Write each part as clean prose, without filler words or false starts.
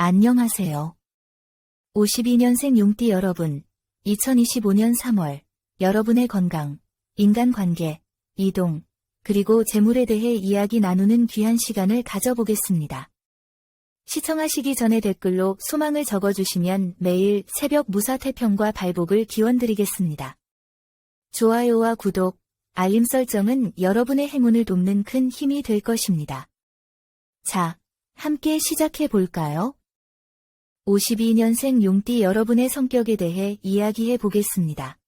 안녕하세요. 52년생 용띠 여러분, 2025년 3월, 여러분의 건강, 인간관계, 이동, 그리고 재물에 대해 이야기 나누는 귀한 시간을 가져보겠습니다. 시청하시기 전에 댓글로 소망을 적어주시면 매일 새벽 무사태평과 발복을 기원드리겠습니다. 좋아요와 구독, 알림 설정은 여러분의 행운을 돕는 큰 힘이 될 것입니다. 자, 함께 시작해 볼까요? 52년생 용띠 여러분의 성격에 대해 이야기해 보겠습니다.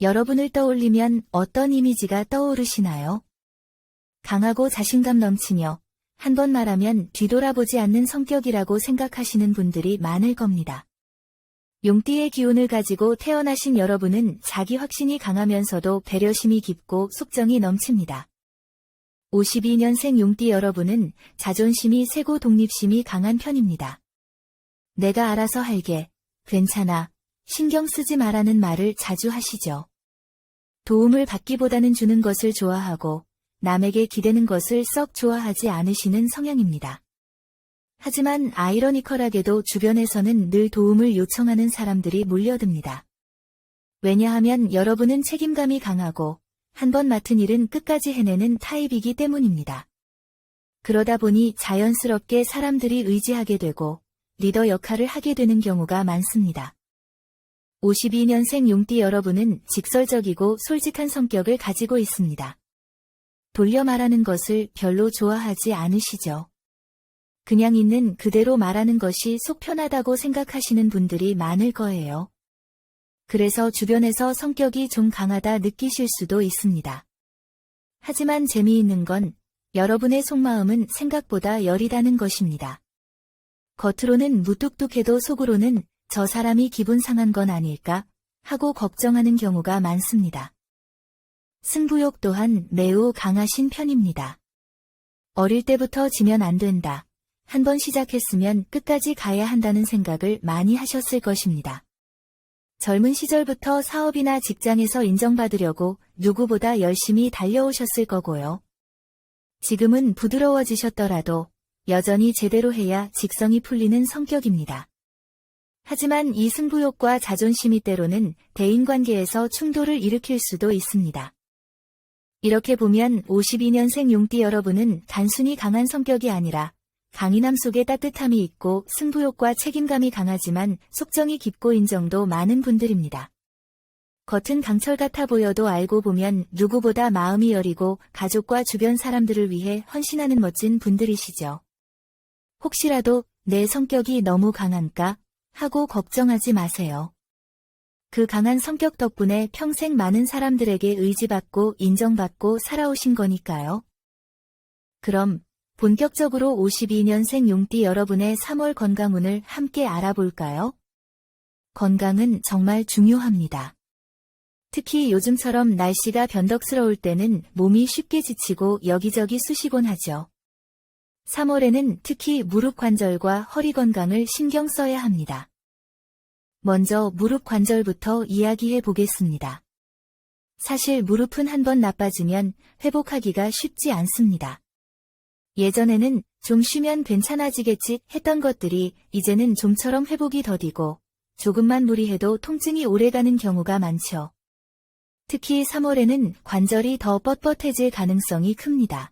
여러분을 떠올리면 어떤 이미지가 떠오르시나요? 강하고 자신감 넘치며 한 번 말하면 뒤돌아보지 않는 성격이라고 생각하시는 분들이 많을 겁니다. 용띠의 기운을 가지고 태어나신 여러분은 자기 확신이 강하면서도 배려심이 깊고 속정이 넘칩니다. 52년생 용띠 여러분은 자존심이 세고 독립심이 강한 편입니다. 내가 알아서 할게, 괜찮아, 신경 쓰지 마라는 말을 자주 하시죠. 도움을 받기보다는 주는 것을 좋아하고 남에게 기대는 것을 썩 좋아하지 않으시는 성향입니다. 하지만 아이러니컬하게도 주변에서는 늘 도움을 요청하는 사람들이 몰려듭니다. 왜냐하면 여러분은 책임감이 강하고 한 번 맡은 일은 끝까지 해내는 타입이기 때문입니다. 그러다 보니 자연스럽게 사람들이 의지하게 되고 리더 역할을 하게 되는 경우가 많습니다. 52년생 용띠 여러분은 직설적이고 솔직한 성격을 가지고 있습니다. 돌려 말하는 것을 별로 좋아하지 않으시죠. 그냥 있는 그대로 말하는 것이 속 편하다고 생각하시는 분들이 많을 거예요. 그래서 주변에서 성격이 좀 강하다 느끼실 수도 있습니다. 하지만 재미있는 건 여러분의 속마음은 생각보다 여리다는 것입니다. 겉으로는 무뚝뚝해도 속으로는 저 사람이 기분 상한 건 아닐까 하고 걱정하는 경우가 많습니다. 승부욕 또한 매우 강하신 편입니다. 어릴 때부터 지면 안 된다. 한 번 시작했으면 끝까지 가야 한다는 생각을 많이 하셨을 것입니다. 젊은 시절부터 사업이나 직장에서 인정받으려고 누구보다 열심히 달려오셨을 거고요. 지금은 부드러워지셨더라도 여전히 제대로 해야 직성이 풀리는 성격입니다. 하지만 이 승부욕과 자존심이 때로는 대인관계에서 충돌을 일으킬 수도 있습니다. 이렇게 보면 52년생 용띠 여러분은 단순히 강한 성격이 아니라 강인함 속에 따뜻함이 있고 승부욕과 책임감이 강하지만 속정이 깊고 인정도 많은 분들입니다. 겉은 강철 같아 보여도 알고 보면 누구보다 마음이 여리고 가족과 주변 사람들을 위해 헌신하는 멋진 분들이시죠. 혹시라도 내 성격이 너무 강한가 하고 걱정하지 마세요. 그 강한 성격 덕분에 평생 많은 사람들에게 의지받고 인정받고 살아오신 거니까요. 그럼 본격적으로 52년생 용띠 여러분의 3월 건강운을 함께 알아볼까요? 건강은 정말 중요합니다. 특히 요즘처럼 날씨가 변덕스러울 때는 몸이 쉽게 지치고 여기저기 쑤시곤 하죠. 3월에는 특히 무릎 관절과 허리 건강을 신경 써야 합니다. 먼저 무릎 관절부터 이야기해 보겠습니다. 사실 무릎은 한 번 나빠지면 회복하기가 쉽지 않습니다. 예전에는 좀 쉬면 괜찮아지겠지 했던 것들이 이제는 좀처럼 회복이 더디고 조금만 무리해도 통증이 오래가는 경우가 많죠. 특히 3월에는 관절이 더 뻣뻣해질 가능성이 큽니다.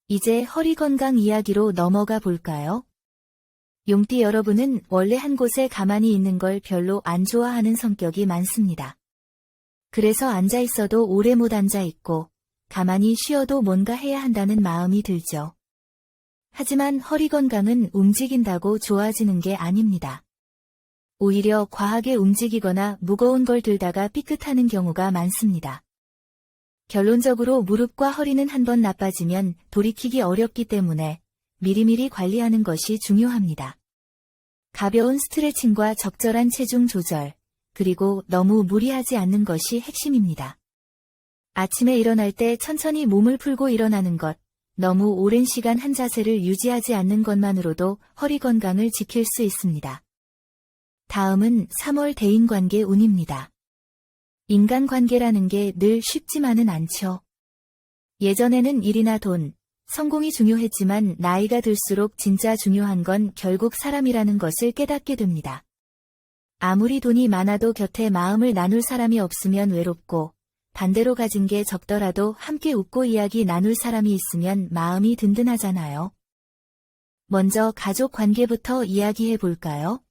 이제 허리 건강 이야기로 넘어가 볼까요? 용띠 여러분은 원래 한 곳에 가만히 있는 걸 별로 안 좋아하는 성격이 많습니다. 그래서 앉아 있어도 오래 못 앉아 있고 가만히 쉬어도 뭔가 해야 한다는 마음이 들죠. 하지만 허리 건강은 움직인다고 좋아지는 게 아닙니다. 오히려 과하게 움직이거나 무거운 걸 들다가 삐끗하는 경우가 많습니다. 결론적으로 무릎과 허리는 한 번 나빠지면 돌이키기 어렵기 때문에 미리미리 관리하는 것이 중요합니다. 가벼운 스트레칭과 적절한 체중 조절, 그리고 너무 무리하지 않는 것이 핵심입니다. 아침에 일어날 때 천천히 몸을 풀고 일어나는 것, 너무 오랜 시간 한 자세를 유지하지 않는 것만으로도 허리 건강을 지킬 수 있습니다. 다음은 3월 대인관계 운입니다. 인간관계라는 게 늘 쉽지만은 않죠. 예전에는 일이나 돈, 성공이 중요했지만 나이가 들수록 진짜 중요한 건 결국 사람이라는 것을 깨닫게 됩니다. 아무리 돈이 많아도 곁에 마음을 나눌 사람이 없으면 외롭고, 반대로 가진 게 적더라도 함께 웃고 이야기 나눌 사람이 있으면 마음이 든든하잖아요. 먼저 가족 관계부터 이야기해 볼까요?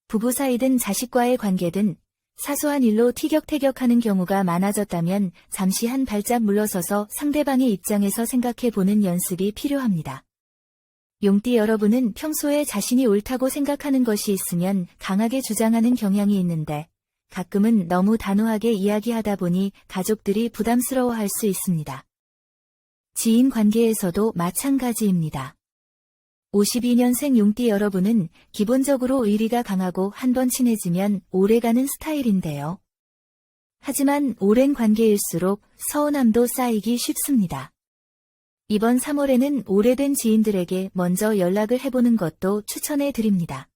부부 사이든 자식과의 관계든 사소한 일로 티격태격하는 경우가 많아졌다면 잠시 한 발짝 물러서서 상대방의 입장에서 생각해 보는 연습이 필요합니다. 용띠 여러분은 평소에 자신이 옳다고 생각하는 것이 있으면 강하게 주장하는 경향이 있는데 가끔은 너무 단호하게 이야기하다 보니 가족들이 부담스러워할 수 있습니다. 지인 관계에서도 마찬가지입니다. 52년생 용띠 여러분은 기본적으로 의리가 강하고 한번 친해지면 오래가는 스타일인데요. 하지만 오랜 관계일수록 서운함도 쌓이기 쉽습니다. 이번 3월에는 오래된 지인들에게 먼저 연락을 해보는 것도 추천해 드립니다.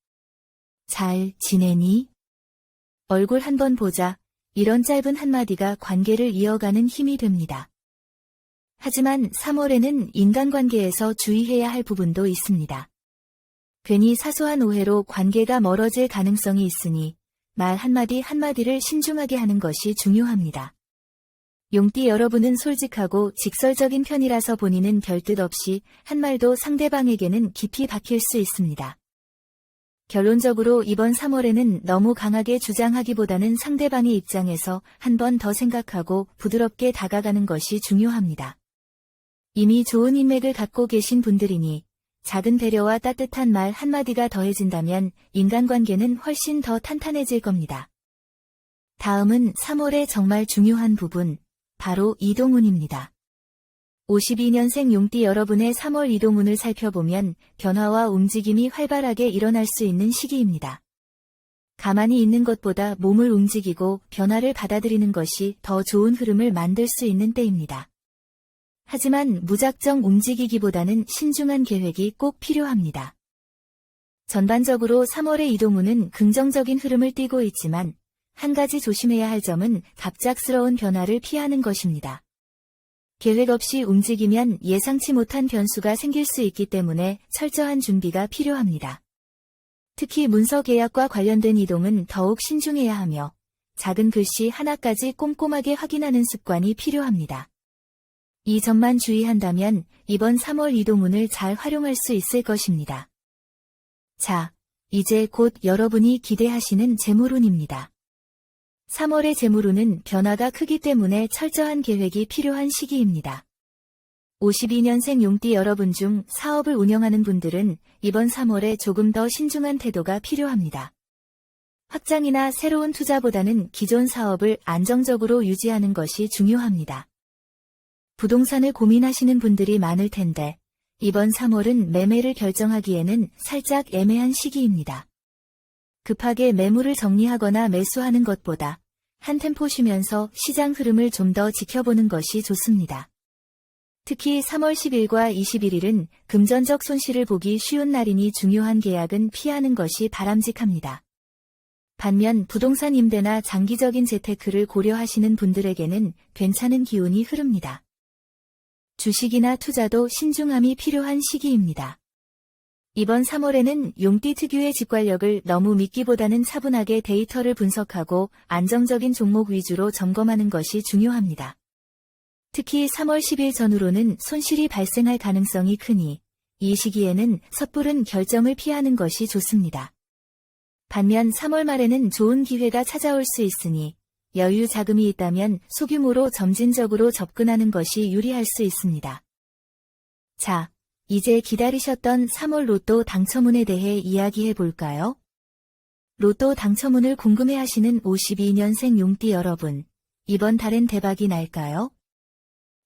잘 지내니? 얼굴 한번 보자. 이런 짧은 한마디가 관계를 이어가는 힘이 됩니다. 하지만 3월에는 인간관계에서 주의해야 할 부분도 있습니다. 괜히 사소한 오해로 관계가 멀어질 가능성이 있으니 말 한마디 한마디를 신중하게 하는 것이 중요합니다. 용띠 여러분은 솔직하고 직설적인 편이라서 본인은 별뜻 없이 한 말도 상대방에게는 깊이 박힐 수 있습니다. 결론적으로 이번 3월에는 너무 강하게 주장하기보다는 상대방의 입장에서 한 번 더 생각하고 부드럽게 다가가는 것이 중요합니다. 이미 좋은 인맥을 갖고 계신 분들이니 작은 배려와 따뜻한 말 한마디가 더해진다면 인간관계는 훨씬 더 탄탄해질 겁니다. 다음은 3월의 정말 중요한 부분, 바로 이동운입니다. 52년생 용띠 여러분의 3월 이동운을 살펴보면 변화와 움직임이 활발하게 일어날 수 있는 시기입니다. 가만히 있는 것보다 몸을 움직이고 변화를 받아들이는 것이 더 좋은 흐름을 만들 수 있는 때입니다. 하지만 무작정 움직이기보다는 신중한 계획이 꼭 필요합니다. 전반적으로 3월의 이동운은 긍정적인 흐름을 띠고 있지만 한 가지 조심해야 할 점은 갑작스러운 변화를 피하는 것입니다. 계획 없이 움직이면 예상치 못한 변수가 생길 수 있기 때문에 철저한 준비가 필요합니다. 특히 문서 계약과 관련된 이동은 더욱 신중해야 하며 작은 글씨 하나까지 꼼꼼하게 확인하는 습관이 필요합니다. 이 점만 주의한다면 이번 3월 이동운을 잘 활용할 수 있을 것입니다. 자, 이제 곧 여러분이 기대하시는 재물운입니다. 3월의 재물운은 변화가 크기 때문에 철저한 계획이 필요한 시기입니다. 52년생 용띠 여러분 중 사업을 운영하는 분들은 이번 3월에 조금 더 신중한 태도가 필요합니다. 확장이나 새로운 투자보다는 기존 사업을 안정적으로 유지하는 것이 중요합니다. 부동산을 고민하시는 분들이 많을 텐데 이번 3월은 매매를 결정하기에는 살짝 애매한 시기입니다. 급하게 매물을 정리하거나 매수하는 것보다 한 템포 쉬면서 시장 흐름을 좀 더 지켜보는 것이 좋습니다. 특히 3월 10일과 21일은 금전적 손실을 보기 쉬운 날이니 중요한 계약은 피하는 것이 바람직합니다. 반면 부동산 임대나 장기적인 재테크를 고려하시는 분들에게는 괜찮은 기운이 흐릅니다. 주식이나 투자도 신중함이 필요한 시기입니다. 이번 3월에는 용띠 특유의 직관력을 너무 믿기보다는 차분하게 데이터를 분석하고 안정적인 종목 위주로 점검하는 것이 중요합니다. 특히 3월 10일 전후로는 손실이 발생할 가능성이 크니 이 시기에는 섣부른 결정을 피하는 것이 좋습니다. 반면 3월 말에는 좋은 기회가 찾아올 수 있으니 여유 자금이 있다면 소규모로 점진적으로 접근하는 것이 유리할 수 있습니다. 자, 이제 기다리셨던 3월 로또 당첨운에 대해 이야기해 볼까요? 로또 당첨운을 궁금해하시는 52년생 용띠 여러분, 이번 달엔 대박이 날까요?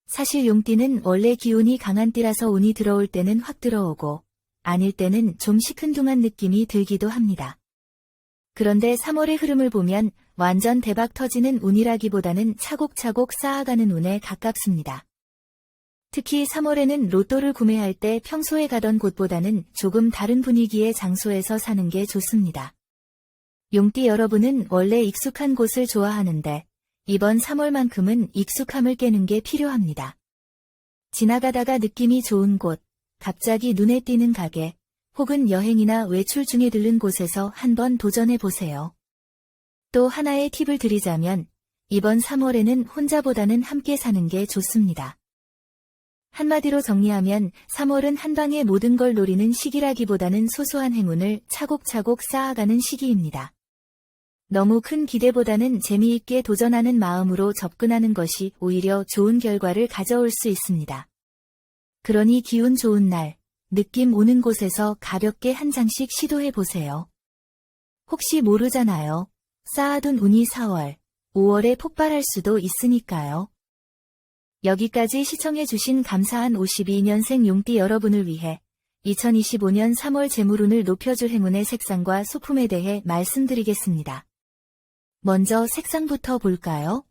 사실 용띠는 원래 기운이 강한 띠라서 운이 들어올 때는 확 들어오고 아닐 때는 좀 시큰둥한 느낌이 들기도 합니다. 그런데 3월의 흐름을 보면 완전 대박 터지는 운이라기보다는 차곡차곡 쌓아가는 운에 가깝습니다. 특히 3월에는 로또를 구매할 때 평소에 가던 곳보다는 조금 다른 분위기의 장소에서 사는 게 좋습니다. 용띠 여러분은 원래 익숙한 곳을 좋아하는데 이번 3월만큼은 익숙함을 깨는 게 필요합니다. 지나가다가 느낌이 좋은 곳, 갑자기 눈에 띄는 가게, 혹은 여행이나 외출 중에 들른 곳에서 한번 도전해 보세요. 또 하나의 팁을 드리자면, 이번 3월에는 혼자보다는 함께 사는 게 좋습니다. 한마디로 정리하면 3월은 한방에 모든 걸 노리는 시기라기보다는 소소한 행운을 차곡차곡 쌓아가는 시기입니다. 너무 큰 기대보다는 재미있게 도전하는 마음으로 접근하는 것이 오히려 좋은 결과를 가져올 수 있습니다. 그러니 기운 좋은 날, 느낌 오는 곳에서 가볍게 한 장씩 시도해 보세요. 혹시 모르잖아요. 쌓아둔 운이 4월, 5월에 폭발할 수도 있으니까요. 여기까지 시청해주신 감사한 52년생 용띠 여러분을 위해 2025년 3월 재물운을 높여줄 행운의 색상과 소품에 대해 말씀드리겠습니다. 먼저 색상부터 볼까요?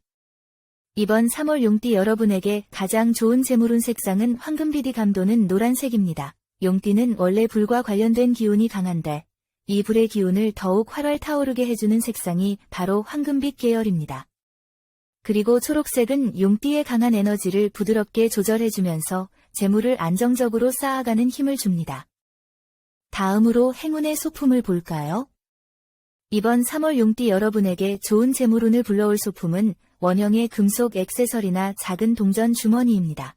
이번 3월 용띠 여러분에게 가장 좋은 재물운 색상은 황금비디 감도는 노란색입니다. 용띠는 원래 불과 관련된 기운이 강한데 이 불의 기운을 더욱 활활 타오르게 해주는 색상이 바로 황금빛 계열입니다. 그리고 초록색은 용띠의 강한 에너지를 부드럽게 조절해주면서 재물을 안정적으로 쌓아가는 힘을 줍니다. 다음으로 행운의 소품을 볼까요? 이번 3월 용띠 여러분에게 좋은 재물운을 불러올 소품은 원형의 금속 액세서리나 작은 동전 주머니입니다.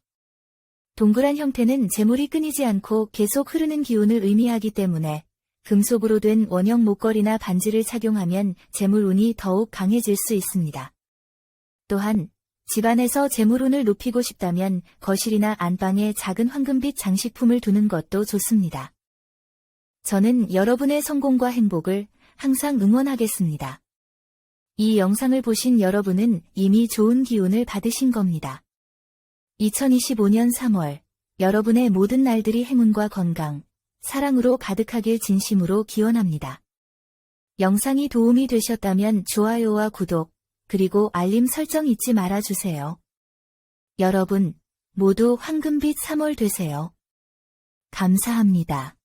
동그란 형태는 재물이 끊이지 않고 계속 흐르는 기운을 의미하기 때문에 금속으로 된 원형 목걸이나 반지를 착용하면 재물운이 더욱 강해질 수 있습니다. 또한 집안에서 재물운을 높이고 싶다면 거실이나 안방에 작은 황금빛 장식품을 두는 것도 좋습니다. 저는 여러분의 성공과 행복을 항상 응원하겠습니다. 이 영상을 보신 여러분은 이미 좋은 기운을 받으신 겁니다. 2025년 3월, 여러분의 모든 날들이 행운과 건강, 사랑으로 가득하길 진심으로 기원합니다. 영상이 도움이 되셨다면 좋아요와 구독, 그리고 알림 설정 잊지 말아주세요. 여러분, 모두 황금빛 3월 되세요. 감사합니다.